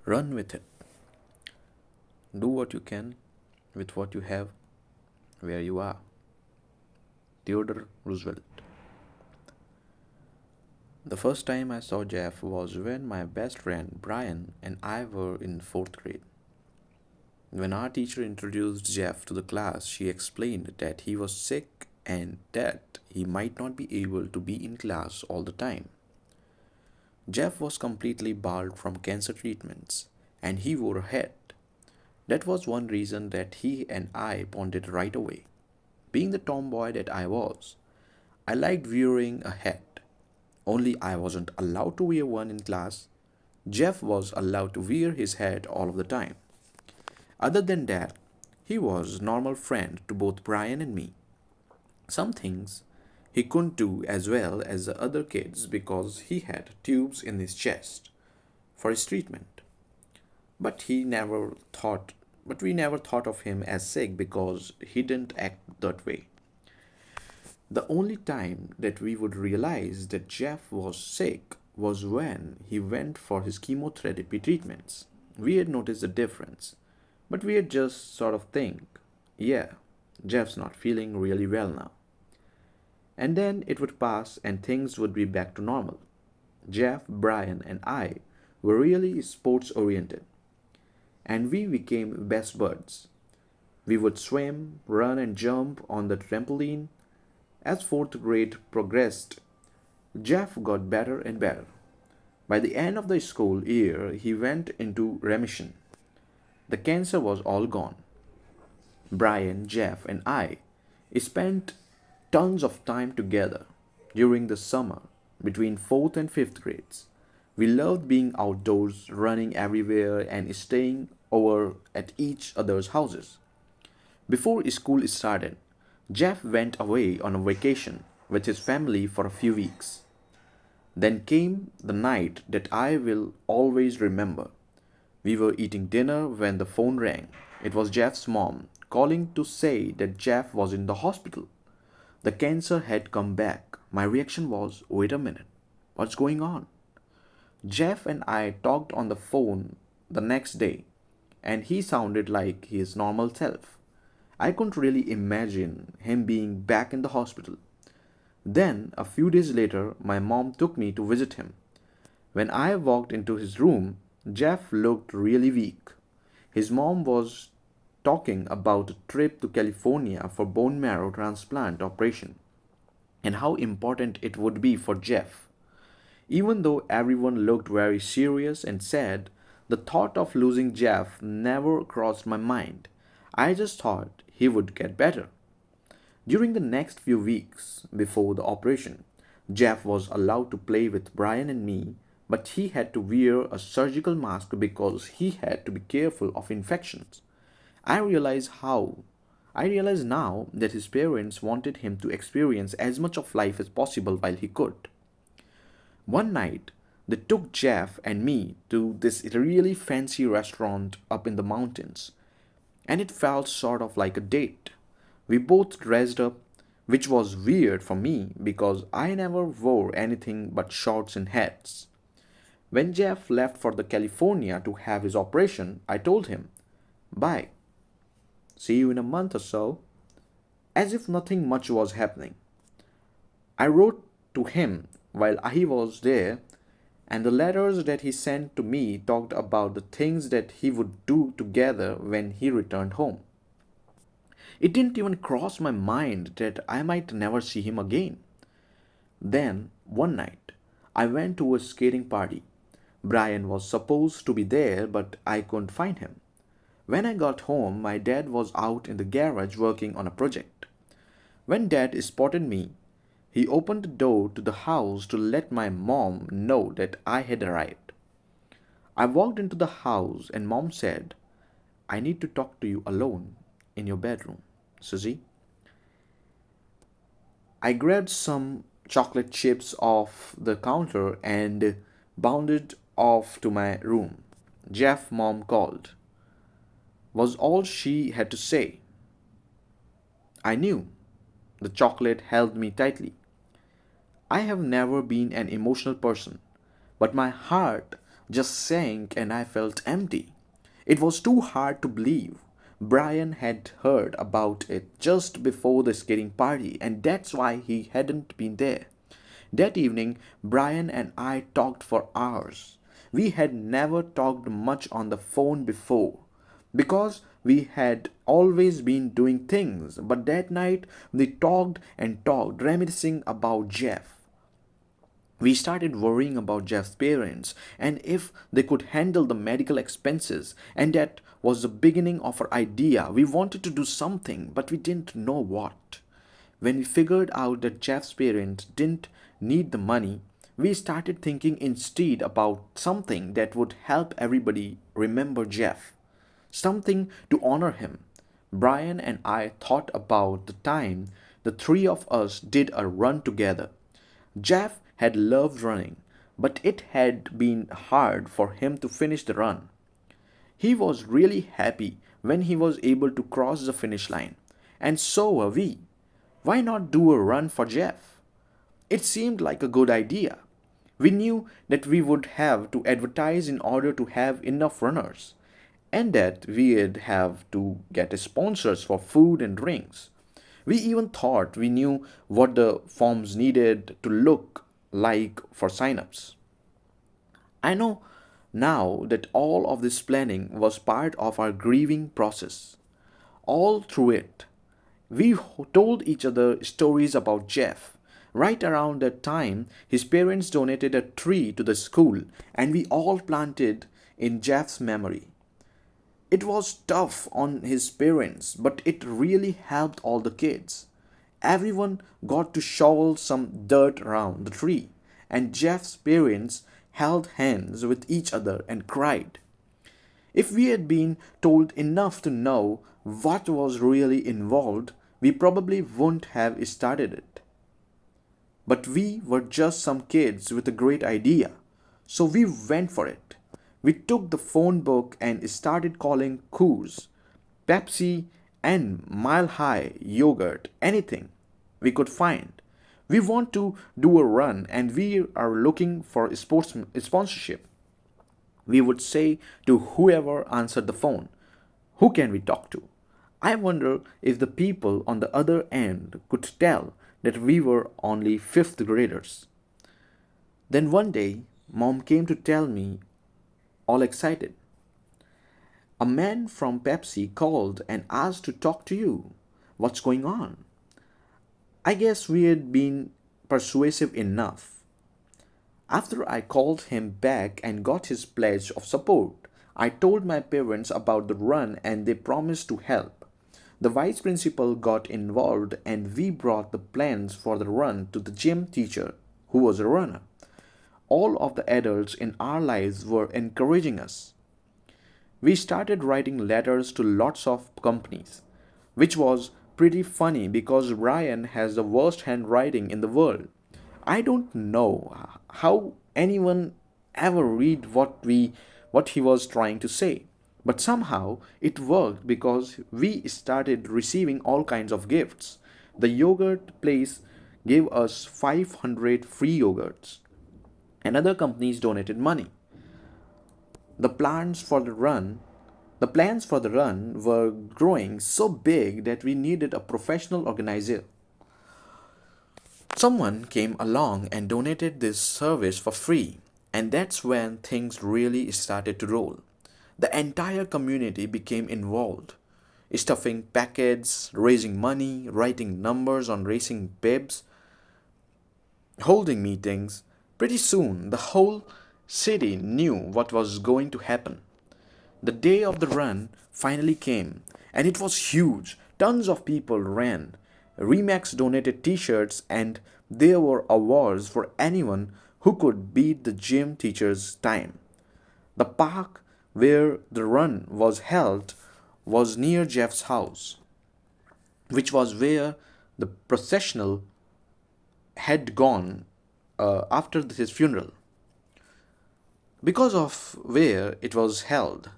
Run with it. Do what you can with what you have where you are. Theodore Roosevelt. The first time I saw Jeff was when my best friend Brian and I were in fourth grade. When our teacher introduced Jeff to the class, she explained that he was sick and that he might not be able to be in class all the time. Jeff was completely barred from cancer treatments and he wore a hat. That was one reason that he and I bonded right away. Being the tomboy that I was, I liked wearing a hat. Only I wasn't allowed to wear one in class. Jeff was allowed to wear his hat all of the time. Other than that, he was a normal friend to both Brian and me. Some things he couldn't do as well as the other kids because he had tubes in his chest for his treatment. But he never thought but we never thought of him as sick because he didn't act that way. The only time that we would realize that Jeff was sick was when he went for his chemotherapy treatments. We had noticed the difference, but we had just sort of think, yeah, Jeff's not feeling really well now. And then it would pass and things would be back to normal. Jeff, Brian, and I were really sports oriented, and we became best buds. We would swim, run, and jump on the trampoline. As fourth grade progressed, Jeff got better and better. By the end of the school year, he went into remission. The cancer was all gone. Brian, Jeff, and I spent tons of time together during the summer between 4th and 5th grades. We loved being outdoors, running everywhere, and staying over at each other's houses. Before school started, Jeff went away on a vacation with his family for a few weeks. Then came the night that I will always remember. We were eating dinner when the phone rang. It was Jeff's mom calling to say that Jeff was in the hospital. The cancer had come back. My reaction was, wait a minute, what's going on? Jeff and I talked on the phone the next day, and he sounded like his normal self. I couldn't really imagine him being back in the hospital. Then, a few days later, my mom took me to visit him. When I walked into his room, Jeff looked really weak. His mom was talking about a trip to California for bone marrow transplant operation and how important it would be for Jeff. Even though everyone looked very serious and sad, the thought of losing Jeff never crossed my mind. I just thought he would get better. During the next few weeks before the operation, Jeff was allowed to play with Brian and me, but he had to wear a surgical mask because he had to be careful of infections. I realize how I realize now that his parents wanted him to experience as much of life as possible while he could. One night, they took Jeff and me to this really fancy restaurant up in the mountains, and it felt sort of like a date. We both dressed up, which was weird for me because I never wore anything but shorts and hats. When Jeff left for the California to have his operation, I told him, bye, see you in a month or so, as if nothing much was happening. I wrote to him while he was there, and the letters that he sent to me talked about the things that he would do together when he returned home. It didn't even cross my mind that I might never see him again. Then, one night, I went to a skating party. Brian was supposed to be there, but I couldn't find him. When I got home, my dad was out in the garage working on a project. When dad spotted me, he opened the door to the house to let my mom know that I had arrived. I walked into the house and mom said, I need to talk to you alone in your bedroom, Susie. I grabbed some chocolate chips off the counter and bounded off to my room. Jeff, mom called, was all she had to say. I knew. The chocolate held me tightly. I have never been an emotional person, but my heart just sank and I felt empty. It was too hard to believe. Brian had heard about it just before the skating party, and that's why he hadn't been there. That evening, Brian and I talked for hours. We had never talked much on the phone before because we had always been doing things, but that night we talked and talked, reminiscing about Jeff. We started worrying about Jeff's parents and if they could handle the medical expenses, and that was the beginning of our idea. We wanted to do something, but we didn't know what. When we figured out that Jeff's parents didn't need the money, we started thinking instead about something that would help everybody remember Jeff, something to honor him. Brian and I thought about the time the three of us did a run together. Jeff had loved running, but it had been hard for him to finish the run. He was really happy when he was able to cross the finish line, and so were we. Why not do a run for Jeff? It seemed like a good idea. We knew that we would have to advertise in order to have enough runners, and that we'd have to get sponsors for food and drinks. We even thought we knew what the forms needed to look like for signups. I know now that all of this planning was part of our grieving process. All through it, we told each other stories about Jeff. Right around that time, his parents donated a tree to the school, and we all planted in Jeff's memory. It was tough on his parents, but it really helped all the kids. Everyone got to shovel some dirt around the tree, and Jeff's parents held hands with each other and cried. If we had been told enough to know what was really involved, we probably wouldn't have started it. But we were just some kids with a great idea, so we went for it. We took the phone book and started calling Coors, Pepsi, and Mile High yogurt, anything we could find. We want to do a run and we are looking for a sports sponsorship. We would say to whoever answered the phone, who can we talk to? I wonder if the people on the other end could tell that we were only fifth graders. Then one day, Mom came to tell me, all excited. A man from Pepsi called and asked to talk to you. What's going on? I guess we had been persuasive enough. After I called him back and got his pledge of support, I told my parents about the run and they promised to help. The vice principal got involved and we brought the plans for the run to the gym teacher, who was a runner. All of the adults in our lives were encouraging us. We started writing letters to lots of companies, which was pretty funny because Brian has the worst handwriting in the world. I don't know how anyone ever read what he was trying to say. But somehow it worked because we started receiving all kinds of gifts. The yogurt place gave us 500 free yogurts, and other companies donated money. The plans for the run the plans for the run were growing so big that we needed a professional organizer. Someone came along and donated this service for free, and that's when things really started to roll. The entire community became involved, stuffing packets, raising money, writing numbers on racing bibs, holding meetings. Pretty soon, the whole city knew what was going to happen. The day of the run finally came, and it was huge. Tons of people ran. Remax donated t shirts, and there were awards for anyone who could beat the gym teacher's time. The park where the run was held was near Jeff's house, which was where the processional had gone after his funeral. Because of where it was held,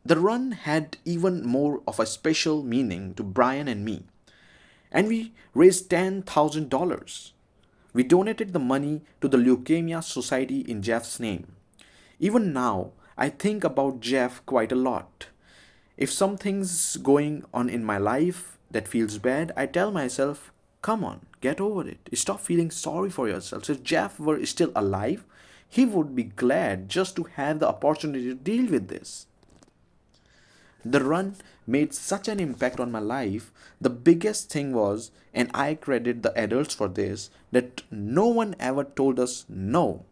the run had even more of a special meaning to Brian and me, and we raised $10,000. We donated the money to the Leukemia Society in Jeff's name. Even now, I think about Jeff quite a lot. If something's going on in my life that feels bad, I tell myself, come on, get over it. Stop feeling sorry for yourself. If Jeff were still alive, he would be glad just to have the opportunity to deal with this. The run made such an impact on my life. The biggest thing was, and I credit the adults for this, that no one ever told us no.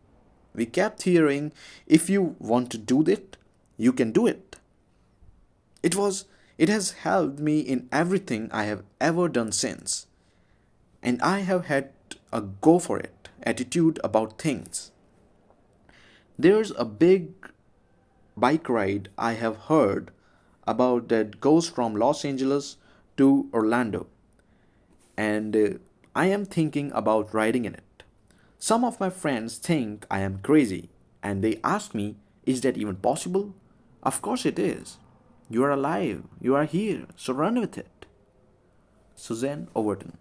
We kept hearing, if you want to do it, you can do it. It was it has helped me in everything I have ever done since. And I have had a go for it attitude about things. There's a big bike ride I have heard about that goes from Los Angeles to Orlando, and I am thinking about riding in it. Some of my friends think I am crazy, and they ask me, is that even possible? Of course it is. You are alive, you are here, so run with it. Suzanne Overton.